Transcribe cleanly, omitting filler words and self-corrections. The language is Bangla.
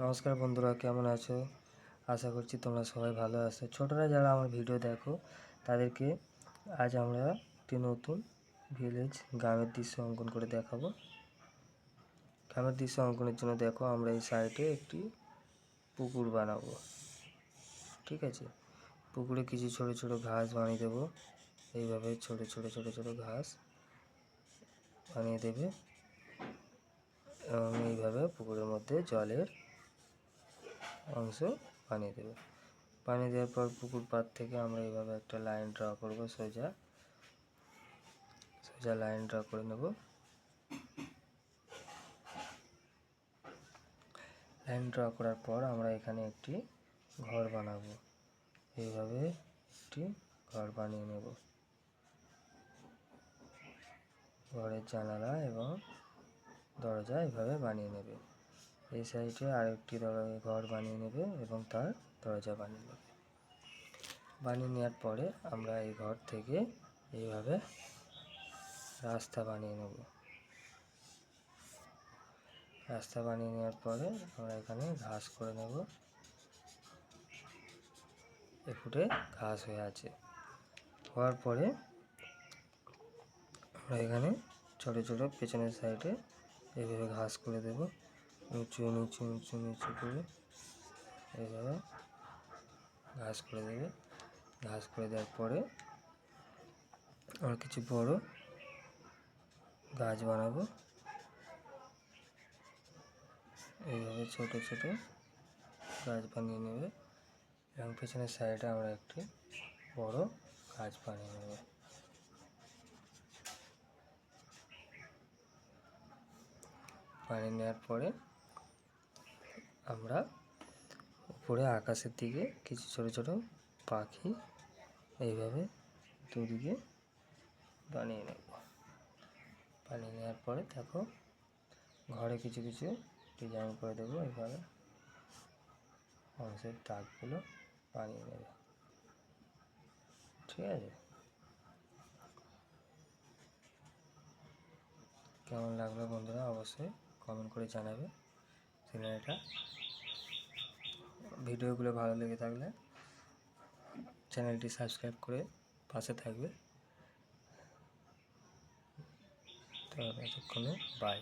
নমস্কার বন্ধুরা, কেমন আছো? আশা করছি তোমরা সবাই ভালো আছো। ছোটরা যারা আমার ভিডিও দেখো তাদেরকে আজ আমরা একটি নতুন গ্রামের দৃশ্য অঙ্কন করে দেখাবো। গ্রামের দৃশ্য অঙ্কনের জন্য দেখো আমরা এই সাইডে একটি পুকুর বানাবো। ঠিক আছে, পুকুরে কিছু ছোট ছোট ঘাস বানিয়ে দেবো। এইভাবে ছোট ছোট ঘাস বানিয়ে দেবে এবং এইভাবে পুকুরের মধ্যে জলের অংশ বানিয়ে দেবে। পানি দেওয়ার পর পুকুর পাড় থেকে আমরা এইভাবে একটা লাইন ড্র করব। সোজা লাইন ড্র করে নেব। লাইন ড্র করার পর আমরা এখানে একটি ঘর বানাবো। এইভাবে একটি ঘর বানিয়ে নেব। ঘরের জানালা এবং দরজা এইভাবে বানিয়ে নেবে। এই সাইডে আরেকটি ঘর বানিয়ে নেবে এবং তার দরজা বানিয়ে নেবে। বানিয়ে নেওয়ার পরে আমরা এই ঘর থেকে এইভাবে রাস্তা বানিয়ে নেব। রাস্তা বানিয়ে নেওয়ার পরে আমরা এখানে ঘাস করে নেব। ফুটে ঘাস হয়ে আছে। হওয়ার পরে আমরা এখানে ছোট ছোট পেছনের সাইডে এইভাবে ঘাস করে দেব। নিচু নিচু নিচু নিচু করে এইভাবে ঘাস করে দেবে। ঘাস করে দেওয়ার পরে আমরা কিছু বড় গাছ বানাবো। এইভাবে ছোট ছোট গাছ বানিয়ে নেবে এবং পেছনের সাইডে আমরা একটি বড় গাছ বানিয়ে নেব। বানিয়ে নেওয়ার পরে আমরা উপরে আকাশের দিকে কিছু ছোট ছোট পাখি এইভাবে দুদিকে বানিয়ে নেব। বানিয়ে নেওয়ার পরে দেখো ঘরে কিছু কিছু ডিজাইন করে দেবো। এইভাবে অংশের দাগগুলো বানিয়ে নেবে। ঠিক আছে, কেমন লাগলো বন্ধুরা অবশ্যই কমেন্ট করে জানাবে। চ্যানেলটা ভিডিওগুলো ভালো লেগে থাকলে চ্যানেলটি সাবস্ক্রাইব করে পাশে থাকবে। তো এতক্ষণে বাই।